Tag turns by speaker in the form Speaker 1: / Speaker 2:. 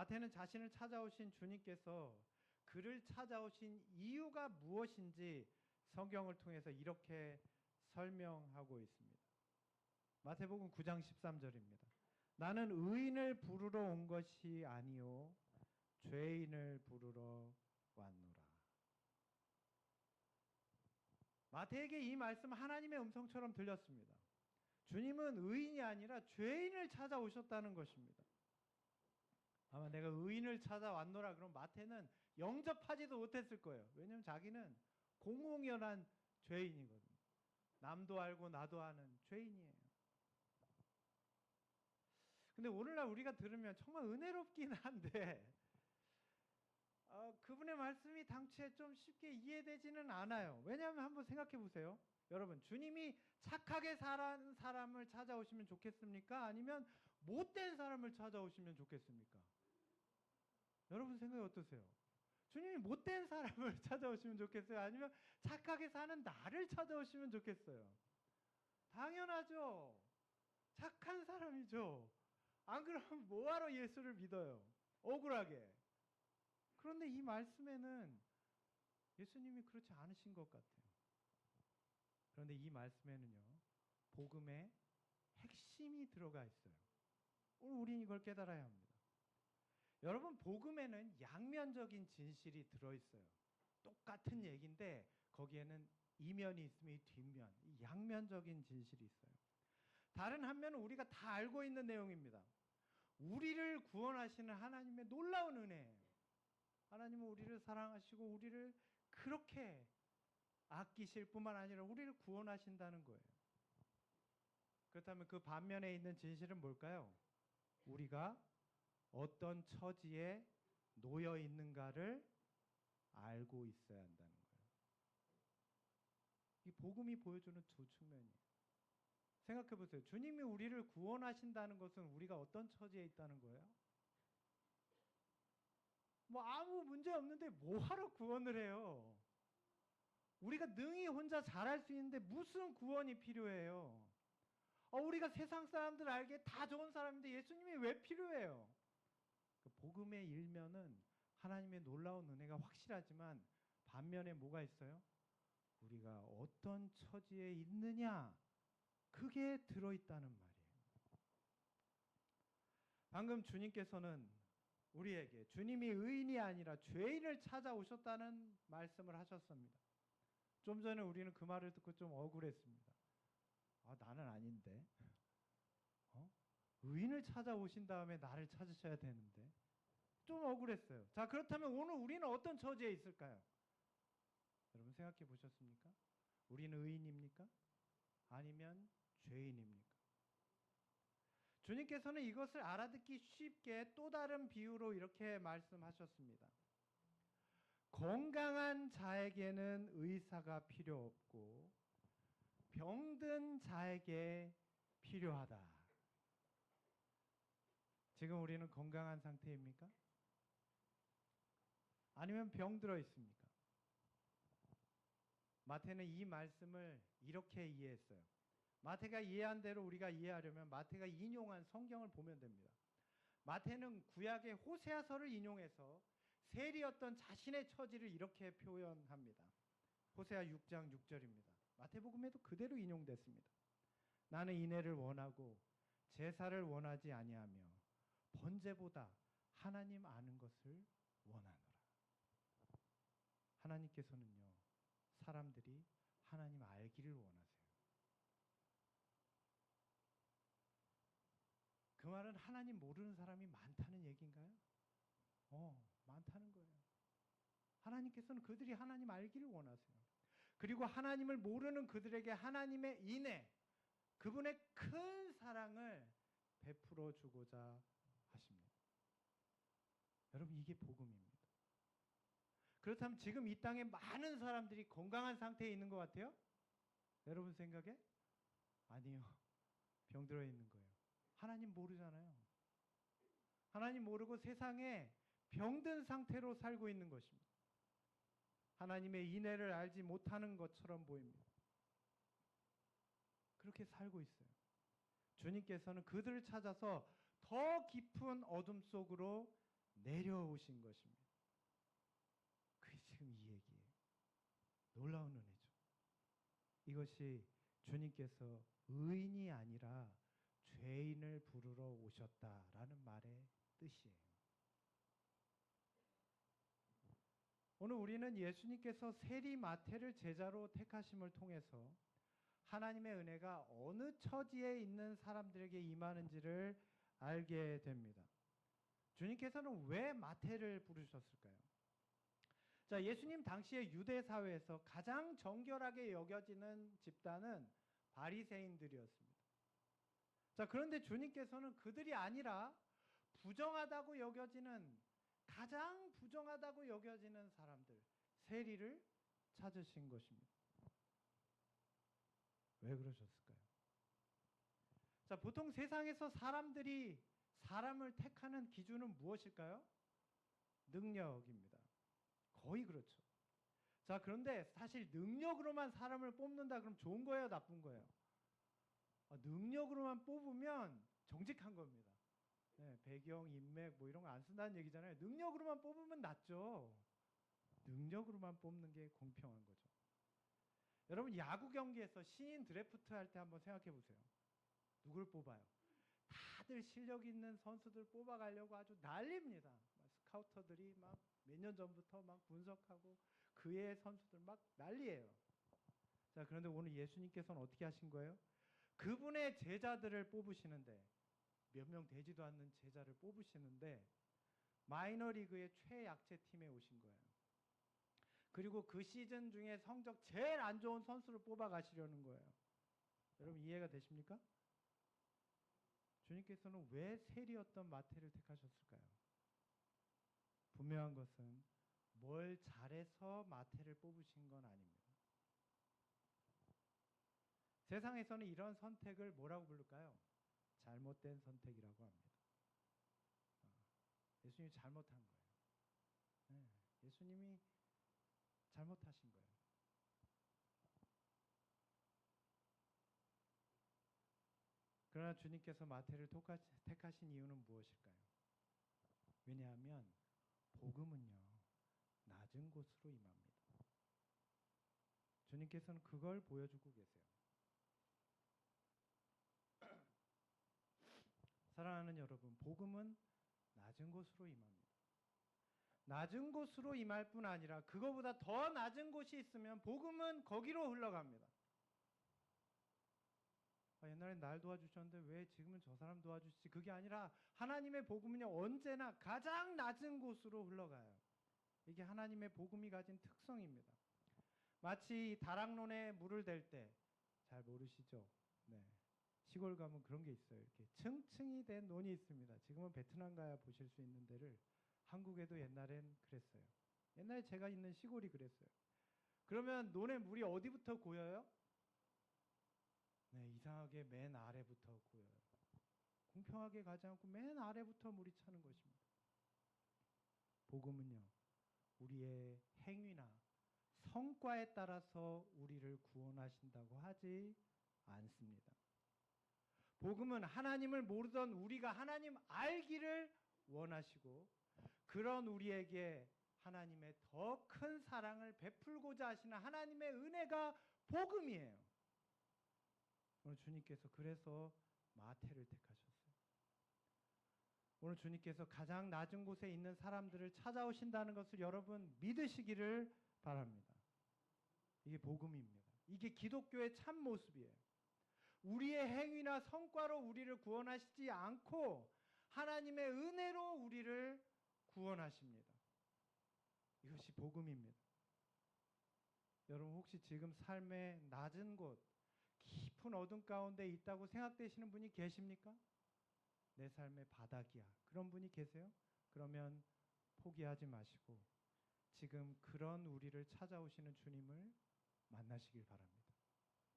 Speaker 1: 마태는 자신을 찾아오신 주님께서 그를 찾아오신 이유가 무엇인지 성경을 통해서 이렇게 설명하고 있습니다. 마태복음 9장 13절입니다. 나는 의인을 부르러 온 것이 아니요 죄인을 부르러 왔노라. 마태에게 이 말씀은 하나님의 음성처럼 들렸습니다. 주님은 의인이 아니라 죄인을 찾아오셨다는 것입니다. 아마 내가 의인을 찾아왔노라 그럼 마태는 영접하지도 못했을 거예요. 왜냐하면 자기는 공공연한 죄인이거든요. 남도 알고 나도 아는 죄인이에요. 근데 오늘날 우리가 들으면 정말 은혜롭긴 한데 그분의 말씀이 당초에 좀 쉽게 이해되지는 않아요. 왜냐하면 한번 생각해 보세요. 여러분, 주님이 착하게 사는 사람을 찾아오시면 좋겠습니까? 아니면 못된 사람을 찾아오시면 좋겠습니까? 여러분 생각이 어떠세요? 주님이 못된 사람을 찾아오시면 좋겠어요? 아니면 착하게 사는 나를 찾아오시면 좋겠어요? 당연하죠. 착한 사람이죠. 안 그러면 뭐하러 예수를 믿어요? 억울하게. 그런데 이 말씀에는 예수님이 그렇지 않으신 것 같아요. 그런데 이 말씀에는요, 복음의 핵심이 들어가 있어요. 오늘 우리는 이걸 깨달아야 합니다. 여러분, 복음에는 양면적인 진실이 들어있어요. 똑같은 얘기인데 거기에는 이면이 있으면 이 뒷면, 이 양면적인 진실이 있어요. 다른 한 면은 우리가 다 알고 있는 내용입니다. 우리를 구원하시는 하나님의 놀라운 은혜예요. 하나님은 우리를 사랑하시고 우리를 그렇게 아끼실 뿐만 아니라 우리를 구원하신다는 거예요. 그렇다면 그 반면에 있는 진실은 뭘까요? 우리가 어떤 처지에 놓여 있는가를 알고 있어야 한다는 거예요. 이 복음이 보여주는 두 측면이에요. 생각해 보세요. 주님이 우리를 구원하신다는 것은 우리가 어떤 처지에 있다는 거예요? 뭐 아무 문제 없는데 뭐하러 구원을 해요? 우리가 능히 혼자 잘할 수 있는데 무슨 구원이 필요해요? 우리가 세상 사람들 알기에 다 좋은 사람인데 예수님이 왜 필요해요? 복음의 일면은 하나님의 놀라운 은혜가 확실하지만 반면에 뭐가 있어요? 우리가 어떤 처지에 있느냐, 그게 들어있다는 말이에요. 방금 주님께서는 우리에게 주님이 의인이 아니라 죄인을 찾아오셨다는 말씀을 하셨습니다. 좀 전에 우리는 그 말을 듣고 좀 억울했습니다. 나는 아닌데. 의인을 찾아오신 다음에 나를 찾으셔야 되는데. 좀 억울했어요. 자, 그렇다면 오늘 우리는 어떤 처지에 있을까요? 여러분 생각해 보셨습니까? 우리는 의인입니까? 아니면 죄인입니까? 주님께서는 이것을 알아듣기 쉽게 또 다른 비유로 이렇게 말씀하셨습니다. 건강한 자에게는 의사가 필요 없고 병든 자에게 필요하다. 지금 우리는 건강한 상태입니까? 아니면 병들어 있습니까? 마태는 이 말씀을 이렇게 이해했어요. 마태가 이해한 대로 우리가 이해하려면 마태가 인용한 성경을 보면 됩니다. 마태는 구약의 호세아서를 인용해서 세리였던 자신의 처지를 이렇게 표현합니다. 호세아 6장 6절입니다. 마태복음에도 그대로 인용됐습니다. 나는 인애를 원하고 제사를 원하지 아니하며 번제보다 하나님 아는 것을 원하노라. 하나님께서는요, 사람들이 하나님 알기를 원하세요. 그 말은 하나님 모르는 사람이 많다는 얘기인가요? 많다는 거예요. 하나님께서는 그들이 하나님 알기를 원하세요. 그리고 하나님을 모르는 그들에게 하나님의 인애, 그분의 큰 사랑을 베풀어 주고자 하십니다. 여러분, 이게 복음입니다. 그렇다면 지금 이 땅에 많은 사람들이 건강한 상태에 있는 것 같아요? 여러분 생각에? 아니요. 병들어 있는 거예요. 하나님 모르잖아요. 하나님 모르고 세상에 병든 상태로 살고 있는 것입니다. 하나님의 인애를 알지 못하는 것처럼 보입니다. 그렇게 살고 있어요. 주님께서는 그들을 찾아서 더 깊은 어둠 속으로 내려오신 것입니다. 그게 지금 이 얘기예요. 놀라운 은혜죠. 이것이 주님께서 의인이 아니라 죄인을 부르러 오셨다라는 말의 뜻이에요. 오늘 우리는 예수님께서 세리 마태를 제자로 택하심을 통해서 하나님의 은혜가 어느 처지에 있는 사람들에게 임하는지를 알게 됩니다. 주님께서는 왜 마태를 부르셨을까요? 자, 예수님 당시의 유대 사회에서 가장 정결하게 여겨지는 집단은 바리새인들이었습니다. 자, 그런데 주님께서는 그들이 아니라 부정하다고 여겨지는, 가장 부정하다고 여겨지는 사람들, 세리를 찾으신 것입니다. 왜 그러셨을까요? 자, 보통 세상에서 사람들이 사람을 택하는 기준은 무엇일까요? 능력입니다. 거의 그렇죠. 자, 그런데 사실 능력으로만 사람을 뽑는다 그러면 좋은 거예요, 나쁜 거예요? 능력으로만 뽑으면 정직한 겁니다. 네, 배경, 인맥 뭐 이런 거 안 쓴다는 얘기잖아요. 능력으로만 뽑으면 낫죠. 능력으로만 뽑는 게 공평한 거죠. 여러분, 야구 경기에서 신인 드래프트 할 때 한번 생각해 보세요. 누굴 뽑아요? 다들 실력 있는 선수들 뽑아가려고 아주 난립니다. 스카우터들이 막 몇 년 전부터 막 분석하고 그의 선수들 막 난리예요. 자, 그런데 오늘 예수님께서는 어떻게 하신 거예요? 그분의 제자들을 뽑으시는데, 몇 명 되지도 않는 제자를 뽑으시는데 마이너리그의 최약체 팀에 오신 거예요. 그리고 그 시즌 중에 성적 제일 안 좋은 선수를 뽑아가시려는 거예요. 여러분, 이해가 되십니까? 주님께서는 왜 세리였던 마태를 택하셨을까요? 분명한 것은 뭘 잘해서 마태를 뽑으신 건 아닙니다. 세상에서는 이런 선택을 뭐라고 부를까요? 잘못된 선택이라고 합니다. 예수님이 잘못한 거예요. 네, 예수님이 잘못하신 거예요. 그러나 주님께서 마태를 택하신 이유는 무엇일까요? 왜냐하면 복음은요, 낮은 곳으로 임합니다. 주님께서는 그걸 보여주고 계세요. 사랑하는 여러분, 복음은 낮은 곳으로 임합니다. 낮은 곳으로 임할 뿐 아니라 그거보다 더 낮은 곳이 있으면 복음은 거기로 흘러갑니다. 옛날엔 날 도와주셨는데 왜 지금은 저 사람 도와주시지? 그게 아니라 하나님의 복음은요, 언제나 가장 낮은 곳으로 흘러가요. 이게 하나님의 복음이 가진 특성입니다. 마치 다락론에 물을 댈 때, 잘 모르시죠? 네. 시골 가면 그런 게 있어요. 이렇게 층층이 된 논이 있습니다. 지금은 베트남 가야 보실 수 있는 데를, 한국에도 옛날엔 그랬어요. 옛날에 제가 있는 시골이 그랬어요. 그러면 논에 물이 어디부터 고여요? 네, 이상하게 맨 아래부터 고여요. 공평하게 가지 않고 맨 아래부터 물이 차는 것입니다. 복음은요, 우리의 행위나 성과에 따라서 우리를 구원하신다고 하지 않습니다. 복음은 하나님을 모르던 우리가 하나님 알기를 원하시고, 그런 우리에게 하나님의 더 큰 사랑을 베풀고자 하시는 하나님의 은혜가 복음이에요. 오늘 주님께서 그래서 마태를 택하셨어요. 오늘 주님께서 가장 낮은 곳에 있는 사람들을 찾아오신다는 것을 여러분 믿으시기를 바랍니다. 이게 복음입니다. 이게 기독교의 참 모습이에요. 우리의 행위나 성과로 우리를 구원하시지 않고 하나님의 은혜로 우리를 구원하십니다. 이것이 복음입니다. 여러분, 혹시 지금 삶의 낮은 곳, 깊은 어둠 가운데 있다고 생각되시는 분이 계십니까? 내 삶의 바닥이야, 그런 분이 계세요? 그러면 포기하지 마시고 지금 그런 우리를 찾아오시는 주님을 만나시길 바랍니다.